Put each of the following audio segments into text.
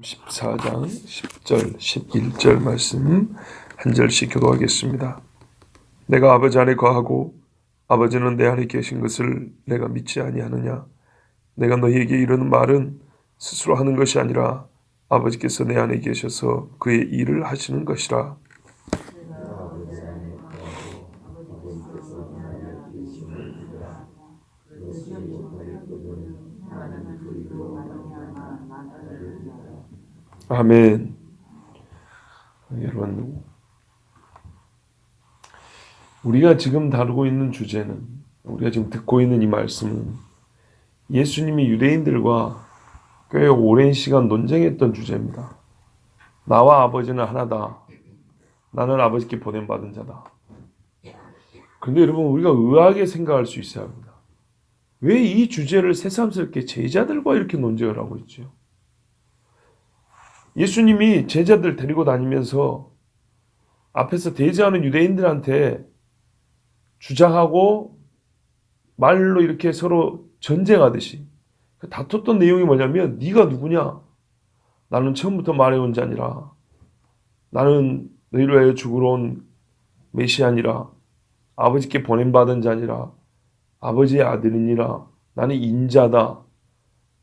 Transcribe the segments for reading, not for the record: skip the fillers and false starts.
14장 10절 11절 말씀 한 절씩 교도하겠습니다. 내가 아버지 안에 거하고 아버지는 내 안에 계신 것을 내가 믿지 아니하느냐. 내가 너희에게 이르는 말은 스스로 하는 것이 아니라 아버지께서 내 안에 계셔서 그의 일을 하시는 것이라. 아멘. 여러분, 우리가 지금 다루고 있는 주제는, 우리가 지금 듣고 있는 이 말씀은 예수님이 유대인들과 꽤 오랜 시간 논쟁했던 주제입니다. 나와 아버지는 하나다. 나는 아버지께 보냄받은 자다. 그런데 여러분, 우리가 의아하게 생각할 수 있어야 합니다. 왜 이 주제를 새삼스럽게 제자들과 이렇게 논쟁을 하고 있죠? 예수님이 제자들 데리고 다니면서 앞에서 대제하는 유대인들한테 주장하고 말로 이렇게 서로 전쟁하듯이 다퉜던 내용이 뭐냐면, 네가 누구냐? 나는 처음부터 말해온 자니라. 나는 너희를 위하여 죽으러 온 메시아니라. 아버지께 보냄받은 자니라. 아버지의 아들이니라. 나는 인자다.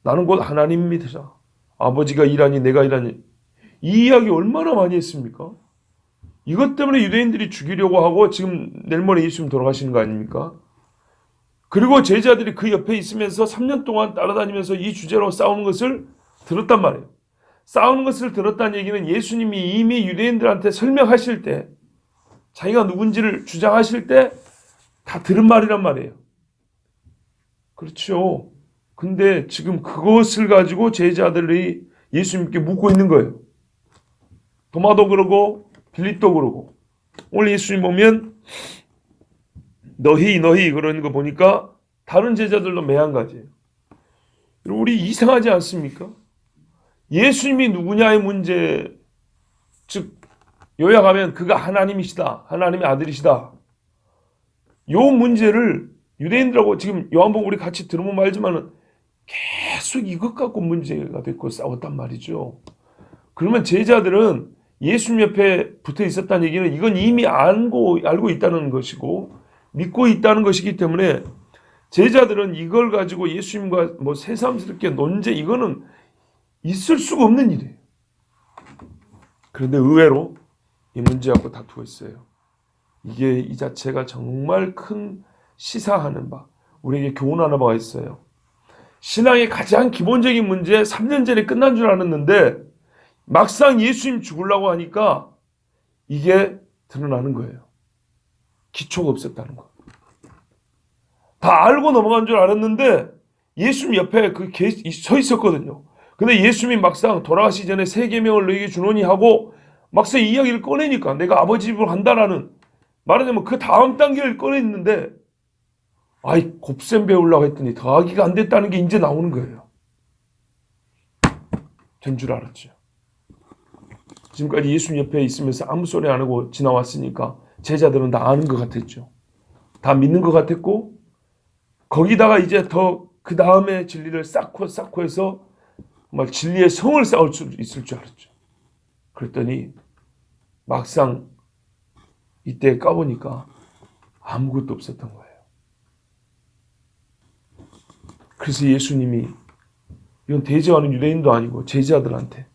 나는 곧 하나님입니다. 아버지가 일하니 내가 일하니. 이 이야기 얼마나 많이 했습니까? 이것 때문에 유대인들이 죽이려고 하고 지금 내일 모레 예수님 돌아가시는 거 아닙니까? 그리고 제자들이 그 옆에 있으면서 3년 동안 따라다니면서 이 주제로 싸우는 것을 들었단 말이에요. 싸우는 것을 들었다는 얘기는 예수님이 이미 유대인들한테 설명하실 때, 자기가 누군지를 주장하실 때 다 들은 말이란 말이에요. 그렇죠. 근데 지금 그것을 가지고 제자들이 예수님께 묻고 있는 거예요. 도마도 그러고 빌립도 그러고. 오늘 예수님 보면 너희 그러는 거 보니까 다른 제자들도 매한가지예요. 우리 이상하지 않습니까? 예수님이 누구냐의 문제, 즉 요약하면 그가 하나님이시다, 하나님의 아들이시다, 요 문제를 유대인들하고 지금 요한복음 우리 같이 들어보면 알지만은 계속 이것 갖고 문제가 됐고 싸웠단 말이죠. 그러면 제자들은 예수님 옆에 붙어 있었다는 얘기는 이건 이미 알고 있다는 것이고 믿고 있다는 것이기 때문에 제자들은 이걸 가지고 예수님과 새삼스럽게 논쟁, 이거는 있을 수가 없는 일이에요. 그런데 의외로 이 문제 갖고 다투고 있어요. 이게 이 자체가 정말 큰 시사하는 바, 우리에게 교훈하는 바가 있어요. 신앙의 가장 기본적인 문제 3년 전에 끝난 줄 알았는데 막상 예수님 죽으려고 하니까 이게 드러나는 거예요. 기초가 없었다는 거. 다 알고 넘어간 줄 알았는데 예수님 옆에 서 있었거든요. 근데 예수님이 막상 돌아가시기 전에 세 계명을 너희에게 주노니 하고 막상 이 이야기를 꺼내니까 내가 아버지 집으로 간다라는, 말하자면 그 다음 단계를 꺼냈는데 곱셈 배우려고 했더니 더하기가 안 됐다는 게 이제 나오는 거예요. 된 줄 알았죠. 지금까지 예수님 옆에 있으면서 아무 소리 안 하고 지나왔으니까 제자들은 다 아는 것 같았죠. 다 믿는 것 같았고, 거기다가 이제 더 그 다음에 진리를 쌓고 해서 정말 진리의 성을 쌓을 수 있을 줄 알았죠. 그랬더니 막상 이때 까보니까 아무것도 없었던 거예요. 그래서 예수님이, 이건 대제하는 유대인도 아니고 제자들한테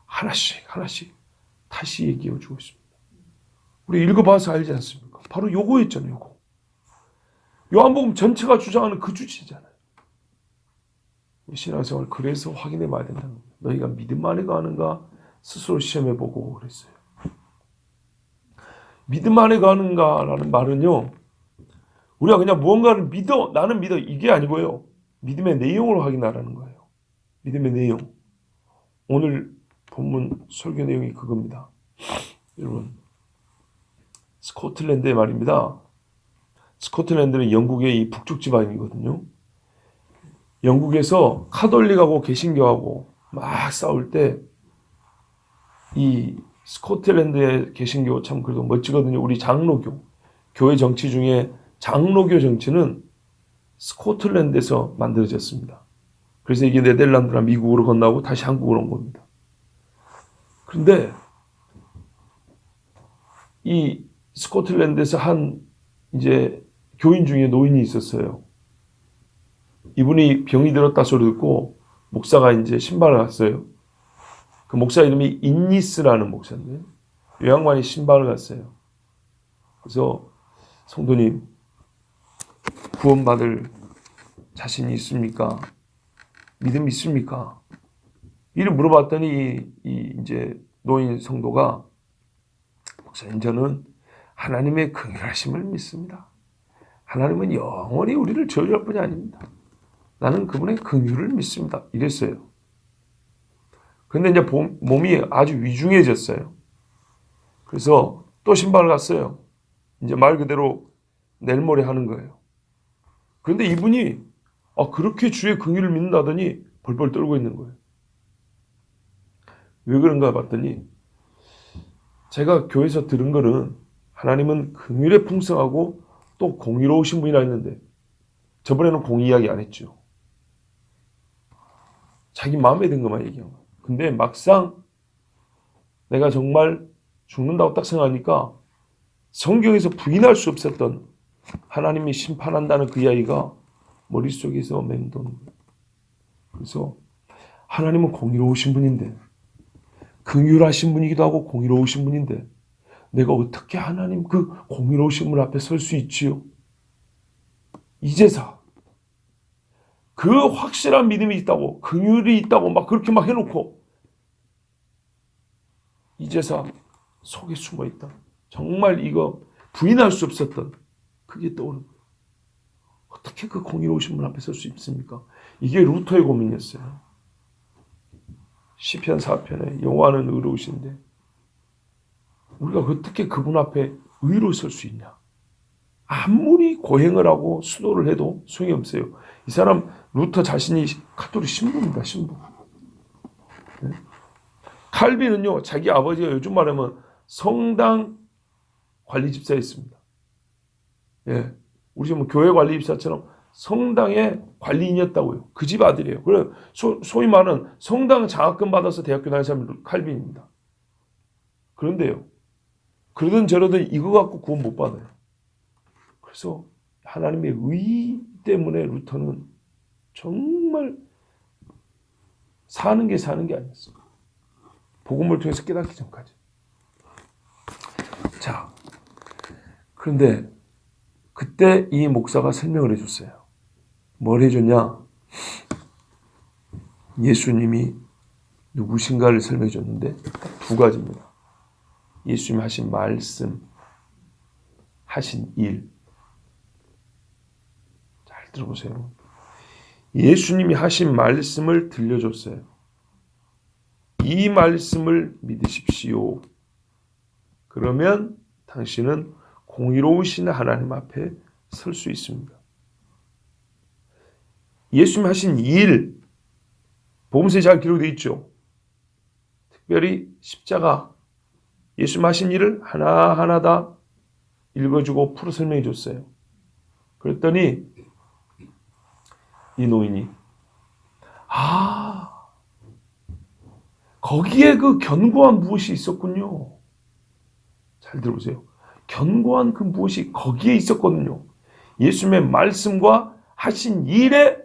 하나씩 다시 얘기해 주고 있습니다. 우리 읽어봐서 알지 않습니까? 바로 요거였잖아요. 요거. 요한복음 전체가 주장하는 그 주제잖아요. 신앙생활 그래서 확인해 봐야 된다는 거예요. 너희가 믿음 안에 가는가 스스로 시험해 보고 그랬어요. 믿음 안에 가는가라는 말은요, 우리가 그냥 무언가를 믿어, 나는 믿어, 이게 아니고요, 믿음의 내용을 확인하라는 거예요. 믿음의 내용. 오늘 본문 설교 내용이 그겁니다. 여러분, 스코틀랜드의 말입니다. 스코틀랜드는 영국의 이 북쪽 지방이거든요. 영국에서 카톨릭하고 개신교하고 막 싸울 때 이 스코틀랜드의 개신교 참 그래도 멋지거든요. 우리 장로교, 교회 정치 중에 장로교 정치는 스코틀랜드에서 만들어졌습니다. 그래서 이게 네덜란드나 미국으로 건너고 다시 한국으로 온 겁니다. 그런데 이 스코틀랜드에서 한 이제 교인 중에 노인이 있었어요. 이분이 병이 들었다 소리 듣고 목사가 이제 신방을 갔어요. 그 목사 이름이 인니스라는 목사인데 이 양반이 신방을 갔어요. 그래서 성도님 구원받을 자신이 있습니까? 믿음 있습니까? 이를 물어봤더니 이 이제 노인 성도가 목사님 저는 하나님의 긍휼하심을 믿습니다. 하나님은 영원히 우리를 저주할 뿐이 아닙니다. 나는 그분의 긍휼을 믿습니다. 이랬어요. 그런데 이제 몸이 아주 위중해졌어요. 그래서 또 신방을 갔어요. 이제 말 그대로 내일 모레 하는 거예요. 그런데 이분이 그렇게 주의 긍휼을 믿는다더니 벌벌 떨고 있는 거예요. 왜 그런가 봤더니 제가 교회에서 들은 거는 하나님은 긍휼에 풍성하고 또 공의로우신 분이라 했는데 저번에는 공의 이야기 안 했죠. 자기 마음에 든 것만 얘기한 거예요. 근데 막상 내가 정말 죽는다고 딱 생각하니까 성경에서 부인할 수 없었던 하나님이 심판한다는 그 이야기가 머릿속에서 맴도는 거예요. 그래서 하나님은 공의로우신 분인데 긍휼하신 분이기도 하고 공의로우신 분인데 내가 어떻게 하나님 그 공의로우신 분 앞에 설 수 있지요? 이제서 그 확실한 믿음이 있다고 긍휼이 있다고 막 그렇게 막 해놓고 이제서 속에 숨어있다. 정말 이거 부인할 수 없었던 그게 떠오르는 거예요. 어떻게 그 공의로우신 분 앞에 설 수 있습니까? 이게 루터의 고민이었어요. 시편 4편에 여호와는 의로우신데 우리가 어떻게 그분 앞에 의로 설 수 있냐? 아무리 고행을 하고 수도를 해도 소용이 없어요. 이 사람 루터 자신이 가톨릭 신부입니다. 신부. 네? 칼빈은요 자기 아버지가 요즘 말하면 성당 관리 집사였습니다. 예, 우리 지금 교회 관리 집사처럼 성당의 관리인이었다고요. 그 집 아들이에요. 그래 소위 말하는 성당 장학금 받아서 대학교 다니는 사람이 칼빈입니다. 그런데요, 그러든 저러든 이거 갖고 구원 못 받아요. 그래서 하나님의 의 때문에 루터는 정말 사는 게 아니었어요. 복음을 통해서 깨닫기 전까지. 자, 그런데 그때 이 목사가 설명을 해줬어요. 뭘 해줬냐? 예수님이 누구신가를 설명해 줬는데 두 가지입니다. 예수님 하신 말씀, 하신 일. 잘 들어보세요. 예수님이 하신 말씀을 들려줬어요. 이 말씀을 믿으십시오. 그러면 당신은 공의로우신 하나님 앞에 설 수 있습니다. 예수님 하신 일, 복음서에 잘 기록되어 있죠. 특별히 십자가, 예수님 하신 일을 하나하나 다 읽어주고 풀어 설명해 줬어요. 그랬더니 이 노인이 거기에 그 견고한 무엇이 있었군요. 잘 들어보세요. 견고한 그 무엇이 거기에 있었거든요. 예수님의 말씀과 하신 일에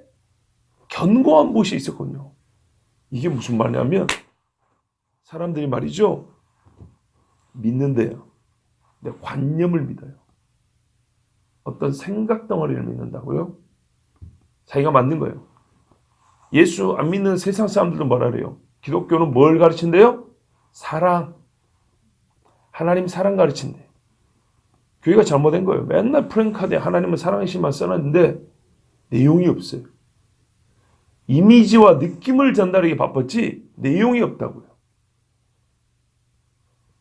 견고한 무엇이 있었거든요. 이게 무슨 말이냐면 사람들이 말이죠. 믿는데요. 근데 관념을 믿어요. 어떤 생각 덩어리를 믿는다고요? 자기가 만든 거예요. 예수 안 믿는 세상 사람들도 뭐라 그래요? 기독교는 뭘 가르친대요? 사랑. 하나님 사랑 가르친대. 교회가 잘못된 거예요. 맨날 프랭카드에 하나님은 사랑이시만 써놨는데 내용이 없어요. 이미지와 느낌을 전달하기 바빴지 내용이 없다고요.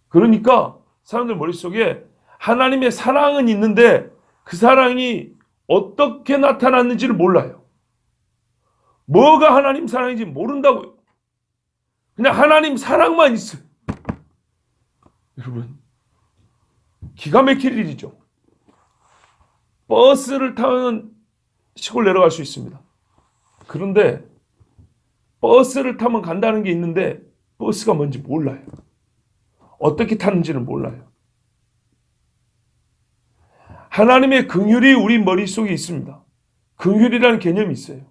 그러니까 사람들 머릿속에 하나님의 사랑은 있는데 그 사랑이 어떻게 나타났는지를 몰라요. 뭐가 하나님 사랑인지 모른다고요. 그냥 하나님 사랑만 있어요. 여러분, 기가 막힐 일이죠. 버스를 타면 시골 내려갈 수 있습니다. 그런데 버스를 타면 간다는 게 있는데 버스가 뭔지 몰라요. 어떻게 타는지는 몰라요. 하나님의 긍휼이 우리 머릿속에 있습니다. 긍휼이라는 개념이 있어요.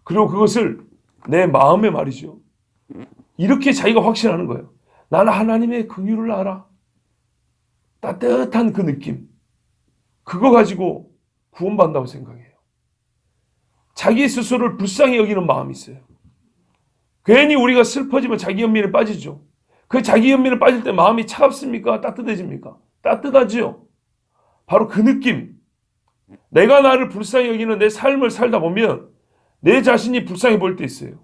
그리고 그것을 내 마음에 말이죠. 이렇게 자기가 확신하는 거예요. 나는 하나님의 긍휼을 알아. 따뜻한 그 느낌. 그거 가지고 구원받는다고 생각해요. 자기 스스로를 불쌍히 여기는 마음이 있어요. 괜히 우리가 슬퍼지면 자기 연민에 빠지죠. 그 자기 연민에 빠질 때 마음이 차갑습니까? 따뜻해집니까? 따뜻하죠. 바로 그 느낌. 내가 나를 불쌍히 여기는 내 삶을 살다 보면 내 자신이 불쌍해 보일 때 있어요.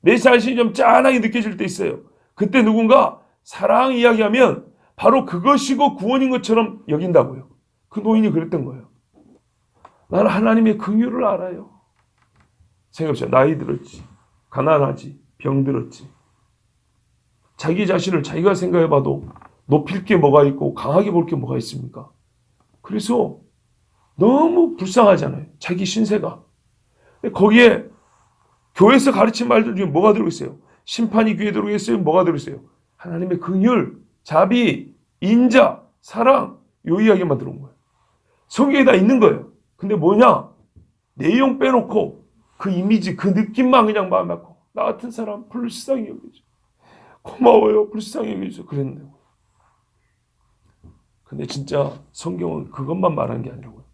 내 자신이 좀 짠하게 느껴질 때 있어요. 그때 누군가 사랑 이야기하면 바로 그것이고 구원인 것처럼 여긴다고요. 그 노인이 그랬던 거예요. 나는 하나님의 긍휼을 알아요. 생각해보세요. 나이 들었지. 가난하지. 병들었지. 자기 자신을 자기가 생각해봐도 높일 게 뭐가 있고 강하게 볼 게 뭐가 있습니까? 그래서 너무 불쌍하잖아요. 자기 신세가. 거기에 교회에서 가르친 말들 중에 뭐가 들어있어요? 심판이 귀에 들어오겠어요? 뭐가 들어있어요? 하나님의 긍휼, 자비, 인자, 사랑, 요 이야기만 들어온 거예요. 성경에 다 있는 거예요. 근데 뭐냐? 내용 빼놓고 그 이미지, 그 느낌만 그냥 마음에 갖고 나 같은 사람 불쌍히 여기죠. 고마워요. 불쌍히 여기죠. 그랬는데. 근데 진짜 성경은 그것만 말하는 게 아니라고요.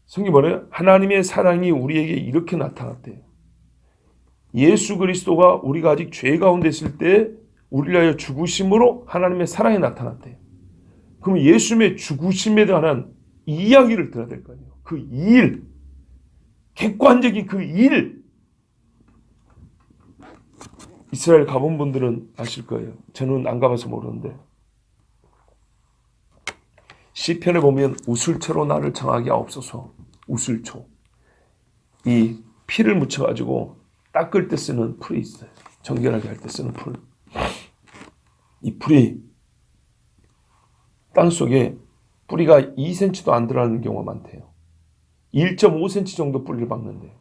성경이 뭐래요? 하나님의 사랑이 우리에게 이렇게 나타났대요. 예수 그리스도가 우리가 아직 죄 가운데 있을 때 우리를 위하여 죽으심으로 하나님의 사랑이 나타났대요. 그럼 예수님의 죽으심에 대한 이야기를 들어야 될 거 아니에요. 그 일, 객관적인 그 일. 이스라엘 가본 분들은 아실 거예요. 저는 안 가봐서 모르는데 시편에 보면 우슬초로 나를 정하게 하옵소서. 우슬초. 이 피를 묻혀가지고 닦을 때 쓰는 풀이 있어요. 정결하게 할 때 쓰는 풀. 이 풀이 땅속에 뿌리가 2cm도 안 들어가는 경우가 많대요. 1.5cm 정도 뿌리를 박는데요.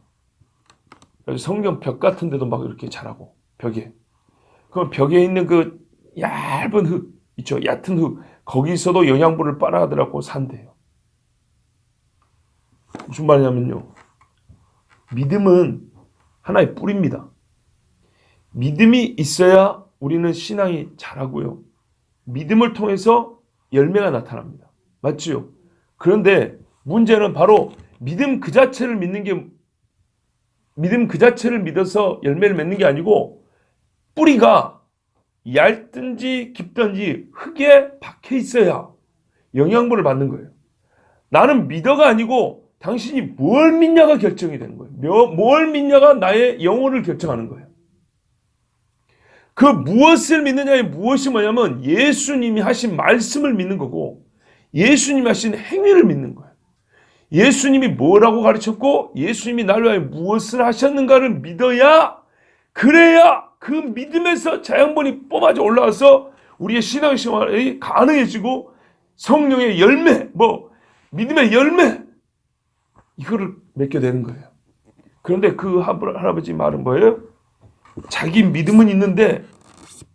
그래서 성경 벽 같은 데도 막 이렇게 자라고 벽에. 그럼 벽에 있는 그 얇은 흙 있죠. 얕은 흙. 거기서도 영양분을 빨아들여고 산대요. 무슨 말이냐면요. 믿음은 하나의 뿌리입니다. 믿음이 있어야 우리는 신앙이 자라고요. 믿음을 통해서 열매가 나타납니다. 맞지요? 그런데 문제는 바로 믿음 그 자체를 믿어서 열매를 맺는 게 아니고 뿌리가 얇든지 깊든지 흙에 박혀 있어야 영양분을 받는 거예요. 나는 믿어가 아니고 당신이 뭘 믿냐가 결정이 되는 거예요. 뭘 믿냐가 나의 영혼을 결정하는 거예요. 그 무엇을 믿느냐의 무엇이 뭐냐면 예수님이 하신 말씀을 믿는 거고 예수님이 하신 행위를 믿는 거예요. 예수님이 뭐라고 가르쳤고 예수님이 나를 위하여 무엇을 하셨는가를 믿어야 그래야 그 믿음에서 자양분이 뽑아져 올라와서 우리의 신앙생활이 가능해지고 성령의 열매, 믿음의 열매 이거를 맺게 되는 거예요. 그런데 그 할아버지 말은 뭐예요? 자기 믿음은 있는데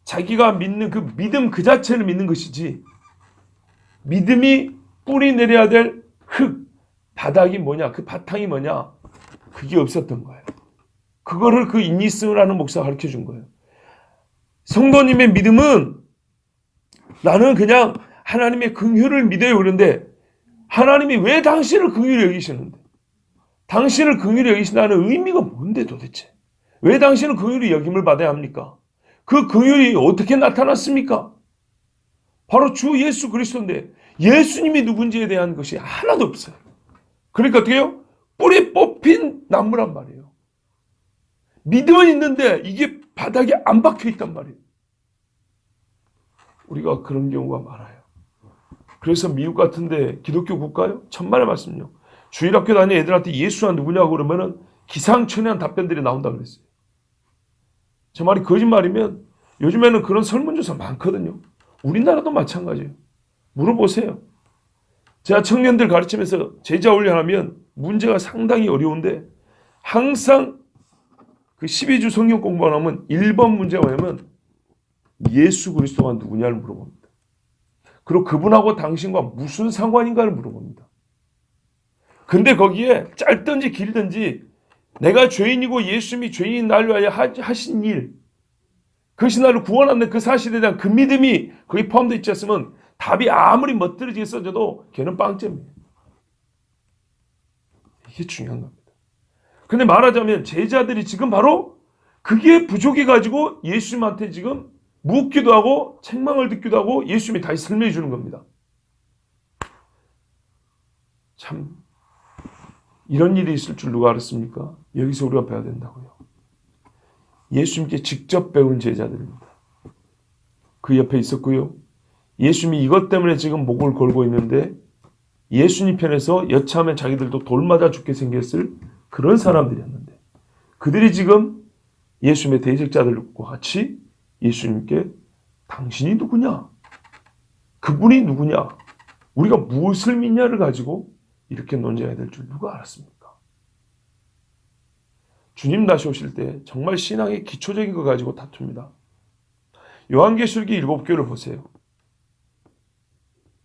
자기가 믿는 그 믿음 그 자체를 믿는 것이지 믿음이 뿌리 내려야 될 흙, 바닥이 뭐냐, 그 바탕이 뭐냐 그게 없었던 거예요. 그거를 그 인니스라는 목사가 가르쳐 준 거예요. 성도님의 믿음은 나는 그냥 하나님의 긍휼을 믿어요. 그런데 하나님이 왜 당신을 긍휼히 여기시는데? 당신을 긍휼히 여기신다는 의미가 뭔데 도대체? 왜 당신은 긍휼히 여김을 받아야 합니까? 그 긍휼이 어떻게 나타났습니까? 바로 주 예수 그리스도인데 예수님이 누군지에 대한 것이 하나도 없어요. 그러니까 어떻게 해요? 뿌리 뽑힌 나무란 말이에요. 믿음은 있는데 이게 바닥에 안 박혀 있단 말이에요. 우리가 그런 경우가 많아요. 그래서 미국 같은데 기독교 국가요? 천만의 말씀요. 주일학교 다니는 애들한테 예수가 누구냐고 그러면은 기상천외한 답변들이 나온다 그랬어요. 제 말이 거짓말이면 요즘에는 그런 설문조사 많거든요. 우리나라도 마찬가지예요. 물어보세요. 제가 청년들 가르치면서 제자 훈련하면 문제가 상당히 어려운데 항상 그 12주 성경 공부하면 1번 문제가 뭐냐면 예수 그리스도가 누구냐를 물어봅니다. 그리고 그분하고 당신과 무슨 상관인가를 물어봅니다. 근데 거기에 짧든지 길든지 내가 죄인이고 예수님이 죄인인 나를 위하여 하신 일, 그것이 나를 구원하는 그 사실에 대한 그 믿음이 거기 포함되어 있지 않으면 답이 아무리 멋들어지게 써져도 걔는 빵점이에요. 이게 중요한 겁니다. 근데 말하자면 제자들이 지금 바로 그게 부족해가지고 예수님한테 지금 묻기도 하고 책망을 듣기도 하고 예수님이 다시 설명해 주는 겁니다. 참 이런 일이 있을 줄 누가 알았습니까? 여기서 우리가 배워야 된다고요. 예수님께 직접 배운 제자들입니다. 그 옆에 있었고요. 예수님이 이것 때문에 지금 목을 걸고 있는데 예수님 편에서 여차하면 자기들도 돌 맞아 죽게 생겼을 그런 사람들이었는데 그들이 지금 예수님의 대적자들과 같이 예수님께 당신이 누구냐? 그분이 누구냐? 우리가 무엇을 믿냐를 가지고 이렇게 논쟁해야 될 줄 누가 알았습니까? 주님 다시 오실 때 정말 신앙의 기초적인 거 가지고 다툽니다. 요한계시록의 7교를 보세요.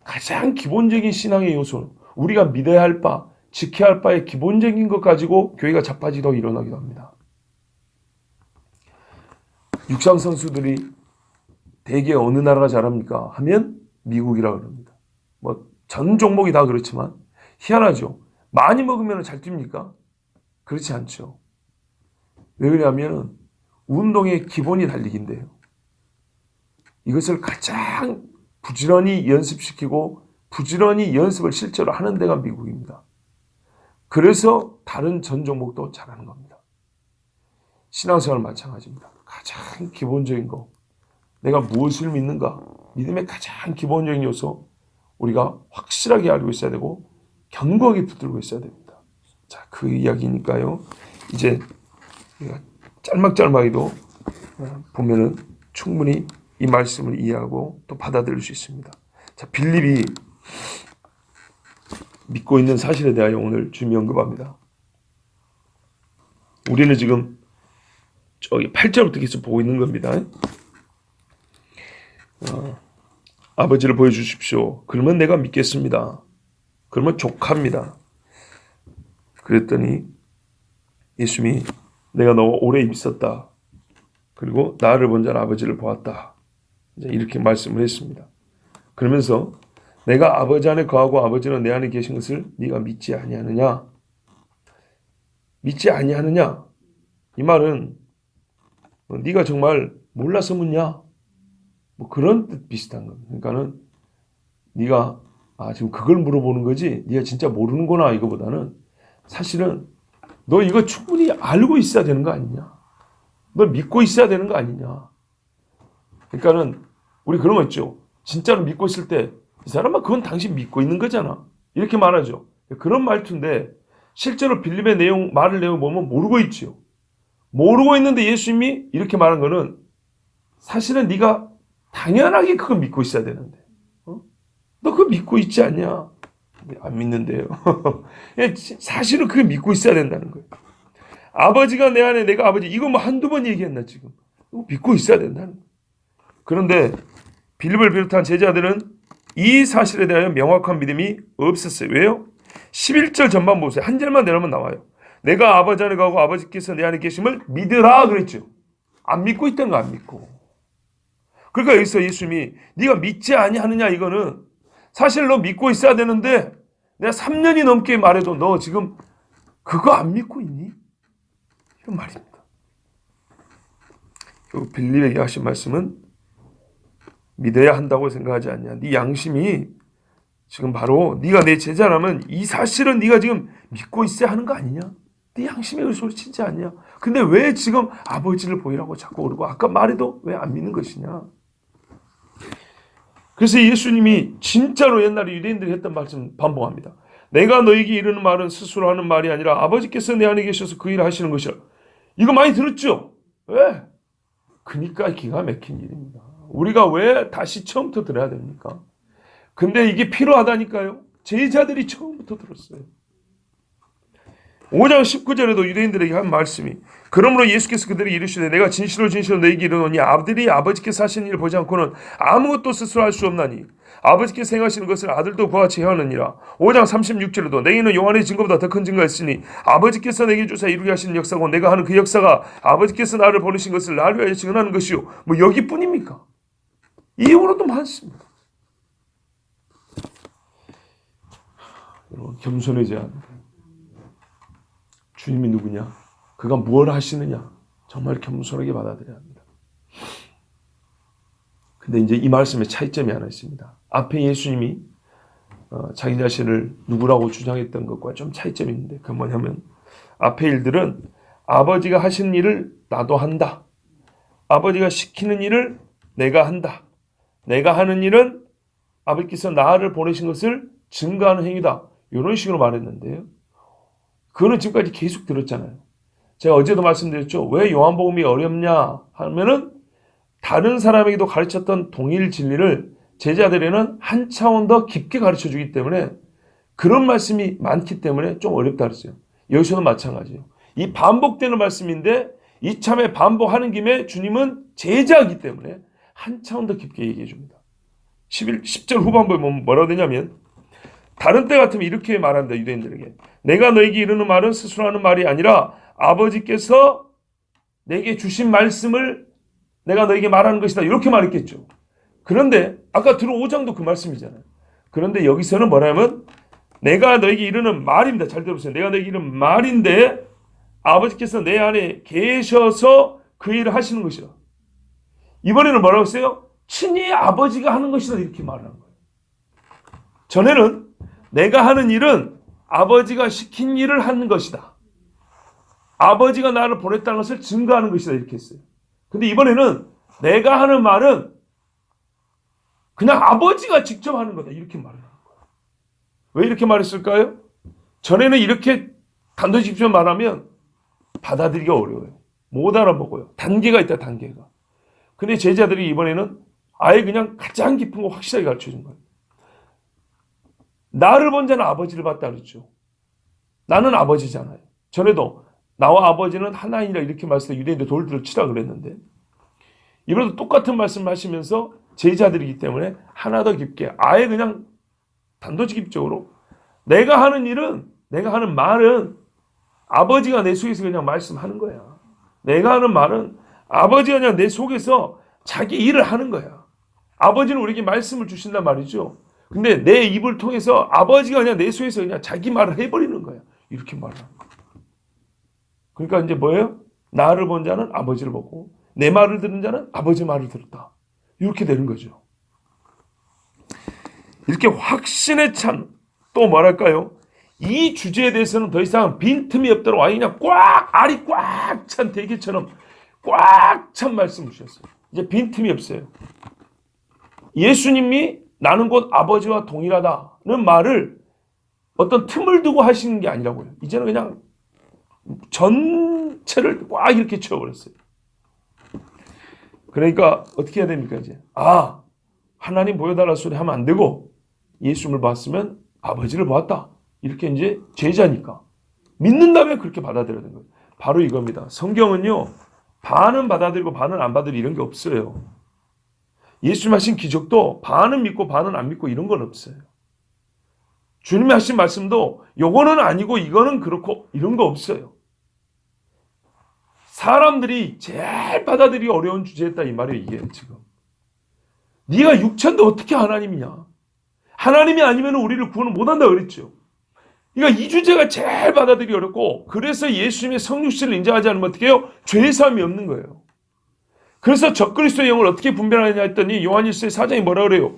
가장 기본적인 신앙의 요소, 우리가 믿어야 할 바, 지켜야 할 바의 기본적인 것 가지고 교회가 자빠지도록 일어나기도 합니다. 육상 선수들이 대개 어느 나라가 잘합니까? 하면 미국이라고 그럽니다. 뭐 전 종목이 다 그렇지만 희한하죠. 많이 먹으면 잘 뜁니까? 그렇지 않죠. 왜 그러냐면 운동의 기본이 달리기인데요. 이것을 가장 부지런히 연습시키고 부지런히 연습을 실제로 하는 데가 미국입니다. 그래서 다른 전 종목도 잘하는 겁니다. 신앙생활은 마찬가지입니다. 가장 기본적인 거, 내가 무엇을 믿는가, 믿음의 가장 기본적인 요소 우리가 확실하게 알고 있어야 되고 견고하게 붙들고 있어야 됩니다. 자, 그 이야기니까요. 이제 우리가 짤막짤막이도 보면은 충분히 이 말씀을 이해하고 또 받아들일 수 있습니다. 자, 빌립이 믿고 있는 사실에 대하여 오늘 주님이 언급합니다. 우리는 지금 저기 8절부터 계속 보고 있는 겁니다. 아버지를 보여주십시오. 그러면 내가 믿겠습니다. 그러면 족합니다. 그랬더니 예수님이 내가 너 오래 있었다. 그리고 나를 본 자는 아버지를 보았다. 이제 이렇게 말씀을 했습니다. 그러면서 내가 아버지 안에 거하고 아버지는 내 안에 계신 것을 네가 믿지 아니하느냐? 믿지 아니하느냐? 이 말은 네가 정말 몰라서 묻냐? 뭐 그런 뜻 비슷한 겁니다. 그러니까는 네가 지금 그걸 물어보는 거지 네가 진짜 모르는구나 이거보다는 사실은 너 이거 충분히 알고 있어야 되는 거 아니냐? 너 믿고 있어야 되는 거 아니냐? 그러니까는 우리 그런 거 있죠. 진짜로 믿고 있을 때 이 사람은 그건 당신 믿고 있는 거잖아. 이렇게 말하죠. 그런 말투인데 실제로 빌립의 말을 내용 보면 모르고 있지요. 모르고 있는데 예수님이 이렇게 말한 거는 사실은 네가 당연하게 그걸 믿고 있어야 되는데 너 그거 믿고 있지 않냐? 안 믿는데요. 사실은 그걸 믿고 있어야 된다는 거예요. 아버지가 내 안에 내가 아버지 이거 뭐 한두 번 얘기했나 지금. 이거 믿고 있어야 된다는 거예요. 그런데 빌립을 비롯한 제자들은 이 사실에 대하여 명확한 믿음이 없었어요. 왜요? 11절 전반 보세요. 한 절만 내려면 나와요. 내가 아버지 안에 가고 아버지께서 내 안에 계심을 믿으라 그랬죠. 안 믿고 있던 거 안 믿고. 그러니까 여기서 예수님이 네가 믿지 아니하느냐 이거는 사실 너 믿고 있어야 되는데 내가 3년이 넘게 말해도 너 지금 그거 안 믿고 있니? 이런 말입니다. 결국 빌립에게 하신 말씀은 믿어야 한다고 생각하지 않냐. 네 양심이 지금 바로 네가 내 제자라면 이 사실은 네가 지금 믿고 있어야 하는 거 아니냐? 네 양심에 의소치지 않냐? 근데 왜 지금 아버지를 보이라고 자꾸 그러고 아까 말해도 왜 안 믿는 것이냐? 그래서 예수님이 진짜로 옛날에 유대인들이 했던 말씀 반복합니다. 내가 너에게 이르는 말은 스스로 하는 말이 아니라 아버지께서 내 안에 계셔서 그 일을 하시는 것이라. 이거 많이 들었죠? 왜? 그러니까 기가 막힌 일입니다. 우리가 왜 다시 처음부터 들어야 됩니까? 근데 이게 필요하다니까요. 제자들이 처음부터 들었어요. 5장 19절에도 유대인들에게 한 말씀이, 그러므로 예수께서 그들에게 이르시되 내가 진실로 진실로 너희에게 이르노니 아들이 아버지께서 하시는 일을 보지 않고는 아무것도 스스로 할 수 없나니 아버지께서 행하시는 것을 아들도 그와 같이 행하느니라. 5장 36절에도 내게는 요한의 증거보다 더 큰 증거가 있으니 아버지께서 내게 주사 이루게 하시는 역사고 내가 하는 그 역사가 아버지께서 나를 보내신 것을 나를 위하여 증언하는 것이요. 뭐 여기뿐입니까? 이후로도 많습니다. 여러분, 겸손해져야 합니다. 주님이 누구냐? 그가 무엇을 하시느냐? 정말 겸손하게 받아들여야 합니다. 근데 이제 이 말씀에 차이점이 하나 있습니다. 앞에 예수님이 자기 자신을 누구라고 주장했던 것과 좀 차이점이 있는데, 그건 뭐냐면 앞에 일들은 아버지가 하신 일을 나도 한다. 아버지가 시키는 일을 내가 한다. 내가 하는 일은 아버지께서 나를 보내신 것을 증거하는 행위다. 이런 식으로 말했는데요. 그거는 지금까지 계속 들었잖아요. 제가 어제도 말씀드렸죠. 왜 요한복음이 어렵냐 하면은 다른 사람에게도 가르쳤던 동일 진리를 제자들에는 한 차원 더 깊게 가르쳐주기 때문에 그런 말씀이 많기 때문에 좀 어렵다 그랬어요. 여기서도 마찬가지예요. 이 반복되는 말씀인데 이참에 반복하는 김에 주님은 제자이기 때문에 한 차원 더 깊게 얘기해 줍니다. 10절 후반부에 뭐라고 되냐면, 다른 때 같으면 이렇게 말한다. 유대인들에게 내가 너에게 이르는 말은 스스로 하는 말이 아니라 아버지께서 내게 주신 말씀을 내가 너에게 말하는 것이다. 이렇게 말했겠죠. 그런데 아까 들은 5장도 그 말씀이잖아요. 그런데 여기서는 뭐냐면 내가 너에게 이르는 말입니다. 잘 들어보세요. 내가 너에게 이르는 말인데 아버지께서 내 안에 계셔서 그 일을 하시는 것이다. 이번에는 뭐라고 했어요? 친히 아버지가 하는 것이다. 이렇게 말하는 거예요. 전에는 내가 하는 일은 아버지가 시킨 일을 하는 것이다. 아버지가 나를 보냈다는 것을 증거하는 것이다. 이렇게 했어요. 근데 이번에는 내가 하는 말은 그냥 아버지가 직접 하는 거다. 이렇게 말하는 거예요. 왜 이렇게 말했을까요? 전에는 이렇게 단도직입적으로 말하면 받아들이기가 어려워요. 못 알아먹어요. 단계가 있다. 단계가. 근데 제자들이 이번에는 아예 그냥 가장 깊은 거 확실하게 가르쳐준 거예요. 나를 본 자는 아버지를 봤다 그랬죠. 나는 아버지잖아요. 전에도 나와 아버지는 하나이라 이렇게 말씀해 유대인들 돌들을 치라 그랬는데 이번에도 똑같은 말씀을 하시면서 제자들이기 때문에 하나 더 깊게 아예 그냥 단도직입적으로 내가 하는 일은, 내가 하는 말은 아버지가 내 속에서 그냥 말씀하는 거야. 내가 하는 말은 아버지가 그냥 내 속에서 자기 일을 하는 거야. 아버지는 우리에게 말씀을 주신단 말이죠. 근데 내 입을 통해서 아버지가 그냥 내 속에서 그냥 자기 말을 해버리는 거야. 이렇게 말하는 거야. 그러니까 이제 뭐예요? 나를 본 자는 아버지를 보고 내 말을 들은 자는 아버지 말을 들었다. 이렇게 되는 거죠. 이렇게 확신에 찬, 또 뭐랄까요? 이 주제에 대해서는 더 이상 빈틈이 없도록 아예 그냥 알이 꽉 찬 대게처럼 꽉 찬 말씀을 주셨어요. 이제 빈틈이 없어요. 예수님이 나는 곧 아버지와 동일하다는 말을 어떤 틈을 두고 하시는 게 아니라고요. 이제는 그냥 전체를 꽉 이렇게 채워버렸어요. 그러니까 어떻게 해야 됩니까 이제? 하나님 보여달라 소리 하면 안 되고 예수님을 봤으면 아버지를 보았다. 이렇게 이제 제자니까 믿는다면 그렇게 받아들여야 되는 거예요. 바로 이겁니다. 성경은요, 반은 받아들이고 반은 안 받아들이고 이런 게 없어요. 예수님 하신 기적도 반은 믿고 반은 안 믿고 이런 건 없어요. 주님이 하신 말씀도 요거는 아니고 이거는 그렇고 이런 거 없어요. 사람들이 제일 받아들이기 어려운 주제였다 이 말이에요. 이게 지금 네가 육체인데 어떻게 하나님이냐? 하나님이 아니면 우리를 구원을 못한다 그랬죠. 그러니까 이 주제가 제일 받아들이기 어렵고, 그래서 예수님의 성육신을 인정하지 않으면 어떻게 해요? 죄사함이 없는 거예요. 그래서 적그리스도의 영을 어떻게 분별하느냐 했더니 요한일서 4장이 뭐라 그래요?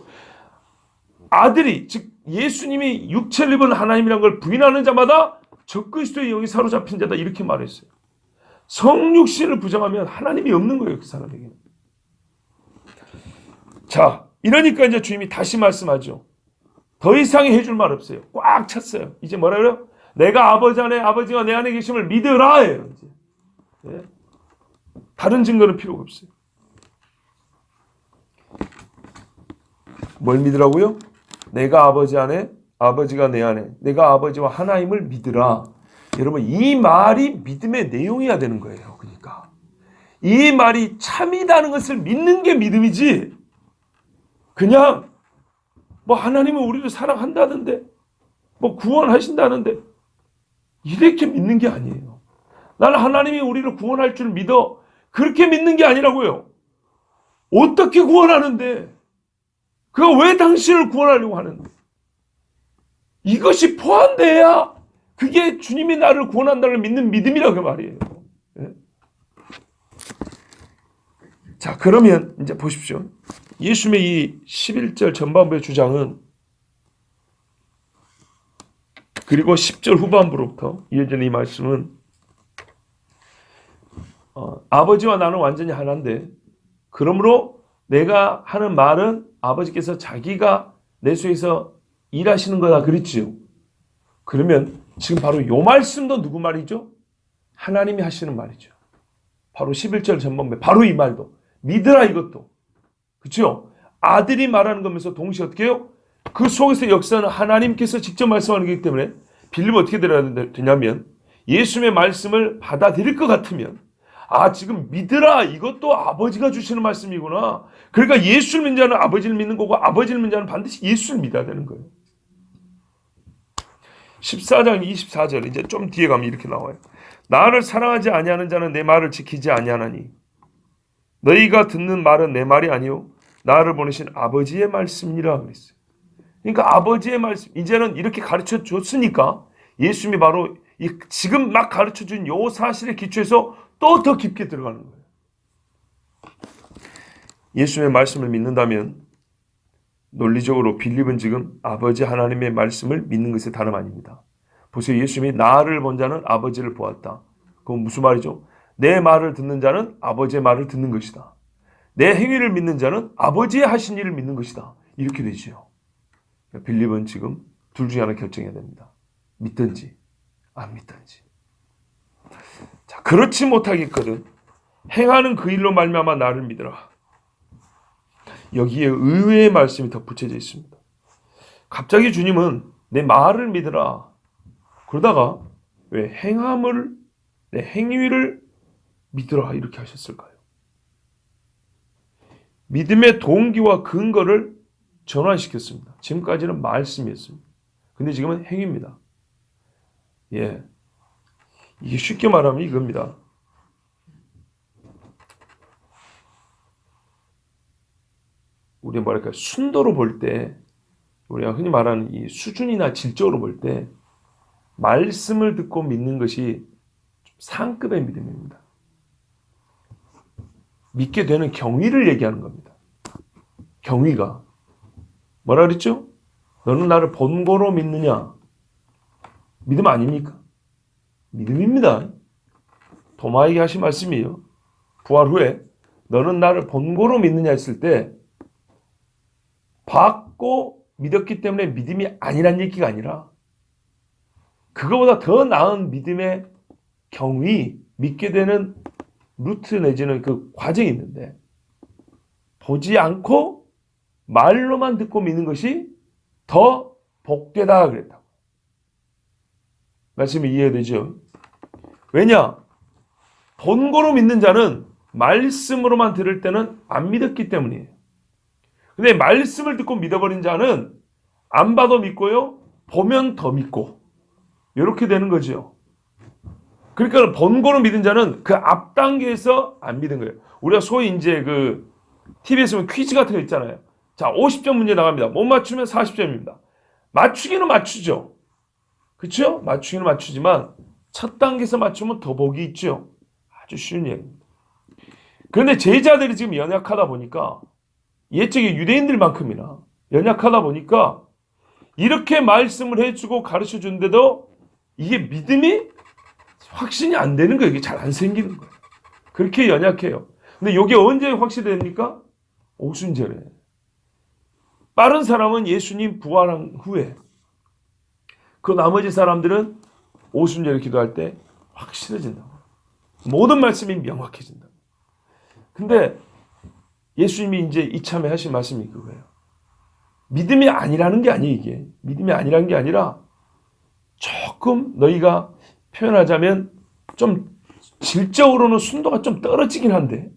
아들이, 즉 예수님이 육체를 입은 하나님이라는 걸 부인하는 자마다 적그리스도의 영이 사로잡힌 자다 이렇게 말했어요. 성육신을 부정하면 하나님이 없는 거예요. 그 사람에게는. 자, 이러니까 이제 주님이 다시 말씀하죠. 더 이상의 해줄 말 없어요. 꽉 찼어요. 이제 뭐라 그래요? 내가 아버지 안에, 아버지가 내 안에 계심을 믿으라 해요. 이제. 네. 다른 증거는 필요가 없어요. 뭘 믿으라고요? 내가 아버지 안에, 아버지가 내 안에, 내가 아버지와 하나임을 믿으라. 여러분, 이 말이 믿음의 내용이어야 되는 거예요. 그러니까 이 말이 참이다는 것을 믿는 게 믿음이지, 그냥 뭐 하나님은 우리를 사랑한다는데, 뭐 구원하신다는데, 이렇게 믿는 게 아니에요. 나는 하나님이 우리를 구원할 줄 믿어, 그렇게 믿는 게 아니라고요. 어떻게 구원하는데? 그가 왜 당신을 구원하려고 하는데? 이것이 포함돼야 그게 주님이 나를 구원한다를 믿는 믿음이라고 말이에요. 네? 자, 그러면 이제 보십시오. 예수님의 이 11절 전반부의 주장은, 그리고 10절 후반부로부터 이어지는 이 말씀은 아버지와 나는 완전히 하나인데, 그러므로 내가 하는 말은 아버지께서 자기가 내 속에서 일하시는 거다 그랬지요. 그러면 지금 바로 이 말씀도 누구 말이죠? 하나님이 하시는 말이죠. 바로 11절 전반부에 바로 이 말도 믿으라, 이것도. 그렇죠? 아들이 말하는 거면서 동시에 어떻게 해요? 그 속에서 역사는 하나님께서 직접 말씀하는 거기 때문에 빌리면 어떻게 들어야 되냐면, 예수님의 말씀을 받아들일 것 같으면, 아, 지금 믿으라, 이것도 아버지가 주시는 말씀이구나. 그러니까 예수를 믿는 자는 아버지를 믿는 거고, 아버지를 믿는 자는 반드시 예수를 믿어야 되는 거예요. 14장 24절, 이제 좀 뒤에 가면 이렇게 나와요. 나를 사랑하지 아니하는 자는 내 말을 지키지 아니하나니 너희가 듣는 말은 내 말이 아니요 나를 보내신 아버지의 말씀이라 그랬어요. 그러니까 아버지의 말씀, 이제는 이렇게 가르쳐 줬으니까 예수님이 바로 지금 막 가르쳐 준 요 사실에 기초해서 또 더 깊게 들어가는 거예요. 예수님의 말씀을 믿는다면 논리적으로 빌립은 지금 아버지 하나님의 말씀을 믿는 것이 다름 아닙니다. 보세요. 예수님이 나를 본 자는 아버지를 보았다. 그건 무슨 말이죠? 내 말을 듣는 자는 아버지의 말을 듣는 것이다. 내 행위를 믿는 자는 아버지의 하신 일을 믿는 것이다. 이렇게 되죠. 빌립은 지금 둘 중에 하나 결정해야 됩니다. 믿든지 안 믿든지. 자, 그렇지 못하겠거든 행하는 그 일로 말미암아 나를 믿으라. 여기에 의외의 말씀이 덧붙여져 있습니다. 갑자기 주님은 내 말을 믿으라 그러다가 왜 행함을, 내 행위를 믿으라 이렇게 하셨을까요? 믿음의 동기와 근거를 전환시켰습니다. 지금까지는 말씀이었습니다. 근데 지금은 행위입니다. 예, 이게 쉽게 말하면 이겁니다. 우리 뭐랄까, 순도로 볼 때, 우리가 흔히 말하는 이 수준이나 질적으로 볼 때 말씀을 듣고 믿는 것이 상급의 믿음입니다. 믿게 되는 경위를 얘기하는 겁니다. 경위가 뭐라 그랬죠? 너는 나를 본고로 믿느냐? 믿음 아닙니까? 믿음입니다. 도마에게 하신 말씀이에요. 부활 후에 너는 나를 본고로 믿느냐 했을 때 받고 믿었기 때문에 믿음이 아니란 얘기가 아니라 그거보다 더 나은 믿음의 경위, 믿게 되는 루트 내지는 그 과정이 있는데, 보지 않고 말로만 듣고 믿는 것이 더 복되다 그랬다고. 말씀이 이해되죠? 왜냐? 본고로 믿는 자는 말씀으로만 들을 때는 안 믿었기 때문이에요. 근데 말씀을 듣고 믿어버린 자는 안 봐도 믿고요, 보면 더 믿고, 이렇게 되는 거죠. 그러니까 본고로 믿은 자는 그 앞 단계에서 안 믿은 거예요. 우리가 소위 이제 그 TV에서 보면 퀴즈 같은 거 있잖아요. 자, 50점 문제 나갑니다. 못 맞추면 40점입니다. 맞추기는 맞추죠. 그렇죠? 맞추기는 맞추지만 첫 단계에서 맞추면 더 복이 있죠. 아주 쉬운 얘기입니다. 그런데 제자들이 지금 연약하다 보니까, 옛적의 유대인들만큼이나 연약하다 보니까 이렇게 말씀을 해주고 가르쳐 주는데도 이게 믿음이 확신이 안 되는 거예요. 이게 잘 안 생기는 거예요. 그렇게 연약해요. 근데 이게 언제 확신이 됩니까? 오순절에. 빠른 사람은 예수님 부활한 후에, 그 나머지 사람들은 오순절에 기도할 때 확실해진다. 모든 말씀이 명확해진다. 근데 예수님이 이제 이참에 하신 말씀이 그거예요. 믿음이 아니라는 게 아니에요. 이게 믿음이 아니라는 게 아니라 조금 너희가 표현하자면 좀 질적으로는 순도가 좀 떨어지긴 한데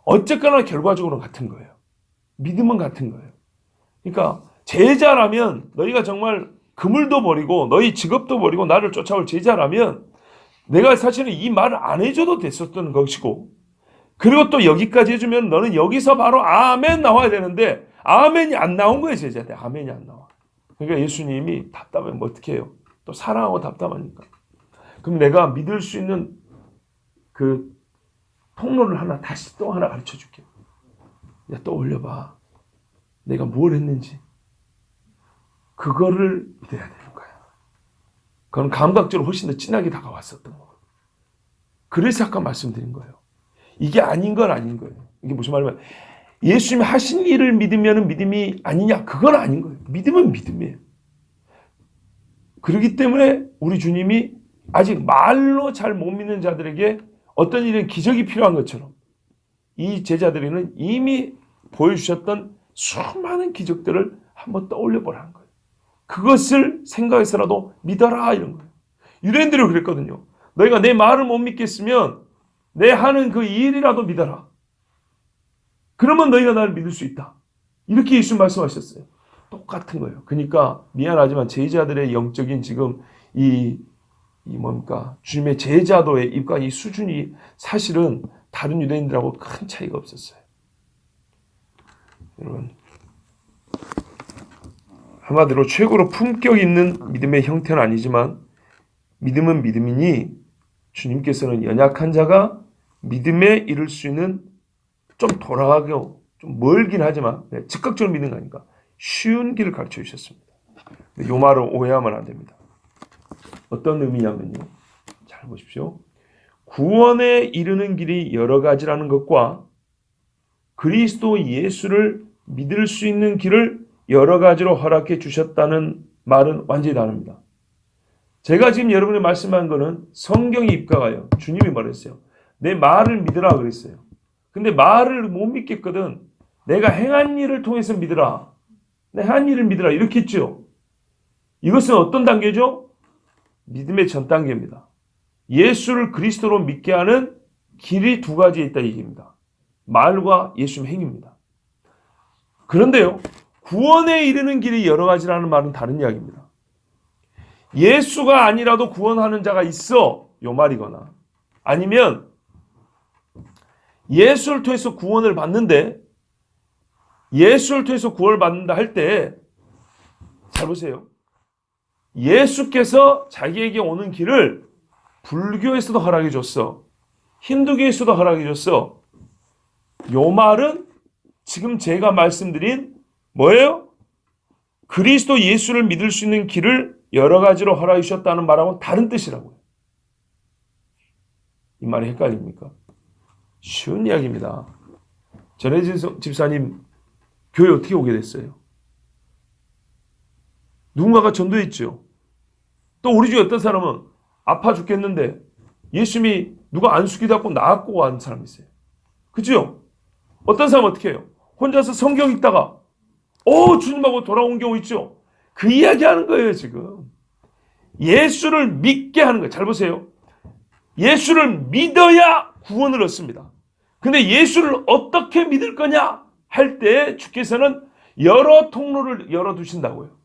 어쨌거나 결과적으로는 같은 거예요. 믿음은 같은 거예요. 그러니까 제자라면 너희가 정말 그물도 버리고 너희 직업도 버리고 나를 쫓아올 제자라면 내가 사실은 이 말을 안 해줘도 됐었던 것이고, 그리고 또 여기까지 해주면 너는 여기서 바로 아멘 나와야 되는데 아멘이 안 나온 거예요. 제자한테 아멘이 안 나와. 그러니까 예수님이 답답하면 뭐 어떻게 해요? 또 사랑하고 답답하니까. 그럼 내가 믿을 수 있는 그 통로를 다시 또 하나 가르쳐 줄게. 야, 또 올려봐. 내가 뭘 했는지. 그거를 믿어야 되는 거야. 그건 감각적으로 훨씬 더 진하게 다가왔었던 거예요. 그래서 아까 말씀드린 거예요. 이게 아닌 건 아닌 거예요. 이게 무슨 말이냐면 예수님이 하신 일을 믿으면 믿음이 아니냐? 그건 아닌 거예요. 믿음은 믿음이에요. 그렇기 때문에 우리 주님이 아직 말로 잘 못 믿는 자들에게 어떤 일은 기적이 필요한 것처럼 이 제자들에게는 이미 보여주셨던 수많은 기적들을 한번 떠올려 보라는 거예요. 그것을 생각해서라도 믿어라 이런 거예요. 유대인들이 그랬거든요. 너희가 내 말을 못 믿겠으면 내 하는 그 일이라도 믿어라. 그러면 너희가 나를 믿을 수 있다. 이렇게 예수 말씀하셨어요. 똑같은 거예요. 그러니까 미안하지만 제자들의 영적인 지금 주님의 제자도의 입과 이 수준이 사실은 다른 유대인들하고 큰 차이가 없었어요. 여러분, 한마디로 최고로 품격 있는 믿음의 형태는 아니지만 믿음은 믿음이니 주님께서는 연약한 자가 믿음에 이를 수 있는 좀 돌아가고 좀 멀긴 하지만 즉각적으로 믿는 거니까 쉬운 길을 가르쳐 주셨습니다. 이 말을 오해하면 안 됩니다. 어떤 의미냐면요. 잘 보십시오. 구원에 이르는 길이 여러 가지라는 것과 그리스도 예수를 믿을 수 있는 길을 여러 가지로 허락해 주셨다는 말은 완전히 다릅니다. 제가 지금 여러분이 말씀한 거는 성경에 입각하여 주님이 말했어요. 내 말을 믿으라 그랬어요. 근데 말을 못 믿겠거든. 내가 행한 일을 통해서 믿으라. 내 한 일을 믿으라. 이렇게 했죠. 이것은 어떤 단계죠? 믿음의 전 단계입니다. 예수를 그리스도로 믿게 하는 길이 두 가지에 있다 이 얘기입니다. 말과 예수님의 행위입니다. 그런데요. 구원에 이르는 길이 여러 가지라는 말은 다른 이야기입니다. 예수가 아니라도 구원하는 자가 있어. 요 말이거나 아니면 예수를 통해서 구원을 받는데 예수를 통해서 구원을 받는다 할 때 잘 보세요. 예수께서 자기에게 오는 길을 불교에서도 허락해 줬어. 힌두교에서도 허락해 줬어. 요 말은 지금 제가 말씀드린 뭐예요? 그리스도 예수를 믿을 수 있는 길을 여러 가지로 허락해 주셨다는 말하고 다른 뜻이라고요. 이 말이 헷갈립니까? 쉬운 이야기입니다. 전혜진 집사님 교회 어떻게 오게 됐어요? 누군가가 전도했죠. 또 우리 중에 어떤 사람은 아파 죽겠는데 예수님이 누가 안수기도 하고 나았고 하는 사람이 있어요. 그죠? 어떤 사람은 어떻게 해요? 혼자서 성경 읽다가 주님하고 돌아온 경우 있죠. 그 이야기 하는 거예요 지금. 예수를 믿게 하는 거예요. 잘 보세요. 예수를 믿어야 구원을 얻습니다. 근데 예수를 어떻게 믿을 거냐 할 때 주께서는 여러 통로를 열어두신다고요.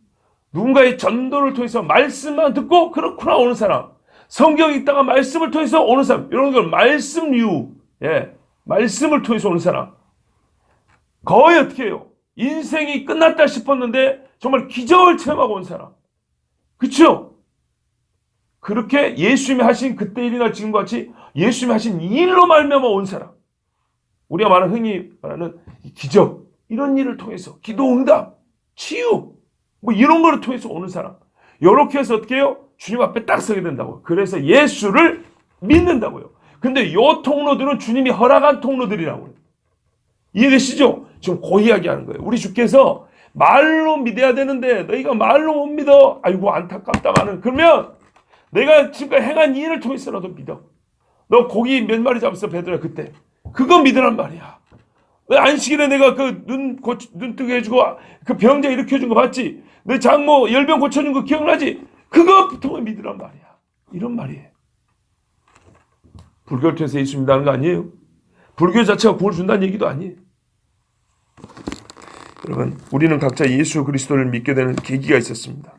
누군가의 전도를 통해서 말씀만 듣고 그렇구나 오는 사람, 성경 읽다가 말씀을 통해서 오는 사람, 이런 걸 말씀류, 말씀을 통해서 오는 사람. 거의 어떻게 해요? 인생이 끝났다 싶었는데 정말 기적을 체험하고 온 사람. 그렇죠? 그렇게 예수님이 하신 그때 일이나 지금과 같이 예수님이 하신 일로 말미암아 온 사람. 우리가 말하는 흔히 말하는 기적, 이런 일을 통해서 기도 응답, 치유, 뭐 이런 거를 통해서 오는 사람. 이렇게 해서 어떻게 해요? 주님 앞에 딱 서게 된다고요. 그래서 예수를 믿는다고요. 근데 요 통로들은 주님이 허락한 통로들이라고요. 이해되시죠? 지금 그 이야기 하는 거예요. 우리 주께서 말로 믿어야 되는데 너희가 말로 못 믿어. 아이고 안타깝다마는. 그러면 내가 지금까지 행한 일을 통해서라도 믿어. 너 고기 몇 마리 잡았어 베드로야 그때. 그거 믿으란 말이야. 너 안식일에 내가 그 눈 뜨게 해주고 그 병자 일으켜준 거 봤지? 내 장모 열병 고쳐준 거 기억나지? 그거 통해 믿으란 말이야. 이런 말이에요. 불교를 통해서 예수 믿는다는 거 아니에요. 불교 자체가 구원을 준다는 얘기도 아니에요. 여러분, 우리는 각자 예수 그리스도를 믿게 되는 계기가 있었습니다.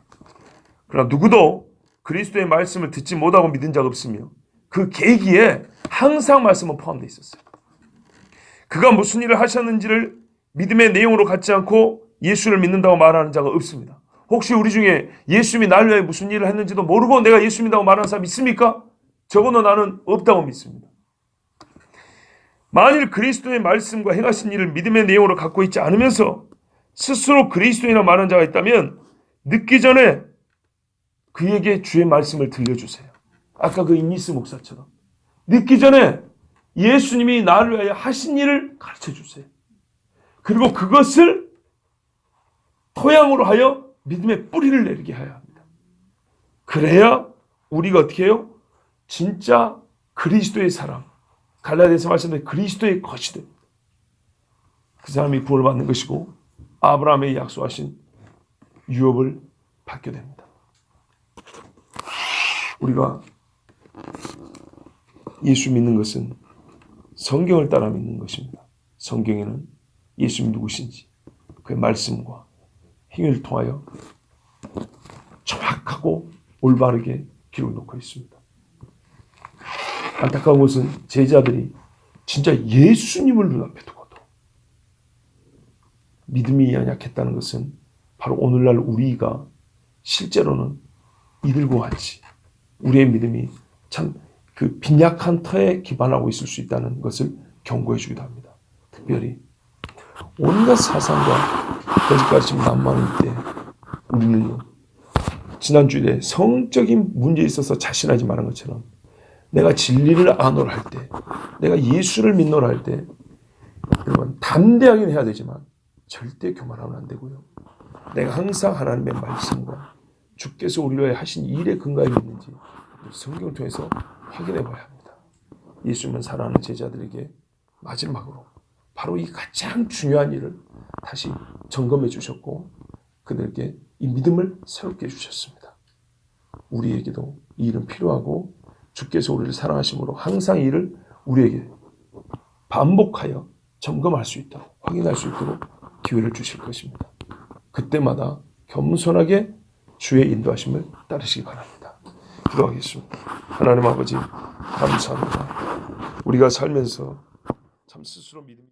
그러나 누구도 그리스도의 말씀을 듣지 못하고 믿은 자가 없으며 그 계기에 항상 말씀은 포함되어 있었어요. 그가 무슨 일을 하셨는지를 믿음의 내용으로 갖지 않고 예수를 믿는다고 말하는 자가 없습니다. 혹시 우리 중에 예수님이 나를 위해 무슨 일을 했는지도 모르고 내가 예수 믿는다고 말하는 사람 있습니까? 적어도 나는 없다고 믿습니다. 만일 그리스도의 말씀과 행하신 일을 믿음의 내용으로 갖고 있지 않으면서 스스로 그리스도인이라 말하는 자가 있다면 늦기 전에 그에게 주의 말씀을 들려주세요. 아까 그 임니스 목사처럼 늦기 전에 예수님이 나를 위하여 하신 일을 가르쳐주세요. 그리고 그것을 토양으로 하여 믿음의 뿌리를 내리게 해야 합니다. 그래야 우리가 어떻게 해요? 진짜 그리스도의 사람, 갈라디아서 말씀대로 그리스도의 것이 됩니다. 그 사람이 구원을 받는 것이고 아브라함의 약속하신 유업을 받게 됩니다. 우리가 예수 믿는 것은 성경을 따라 믿는 것입니다. 성경에는 예수님이 누구신지 그의 말씀과 행위를 통하여 정확하고 올바르게 기록해 놓고 있습니다. 안타까운 것은 제자들이 진짜 예수님을 눈앞에 두고도 믿음이 연약했다는 것은 바로 오늘날 우리가 실제로는 이들과 같이 우리의 믿음이 참 그 빈약한 터에 기반하고 있을 수 있다는 것을 경고해 주기도 합니다. 특별히 온갖 사상과 거짓가르침 난무하는 때 우리는 지난주에 성적인 문제에 있어서 자신하지 말한 것처럼 내가 진리를 아노라 할 때, 내가 예수를 믿노라 할 때 여러분 담대하긴 해야 되지만 절대 교만하면 안 되고요. 내가 항상 하나님의 말씀과 주께서 우리를 위해 하신 일에 근거해 있는지 성경을 통해서 확인해 봐야 합니다. 예수님은 사랑하는 제자들에게 마지막으로 바로 이 가장 중요한 일을 다시 점검해 주셨고 그들에게 이 믿음을 새롭게 해주셨습니다. 우리에게도 이 일은 필요하고 주께서 우리를 사랑하심으로 항상 이 일을 우리에게 반복하여 점검할 수 있도록 확인할 수 있도록 기회를 주실 것입니다. 그때마다 겸손하게 주의 인도하심을 따르시기 바랍니다. 기도하겠습니다. 하나님 아버지 감사합니다. 우리가 살면서 참 스스로 믿음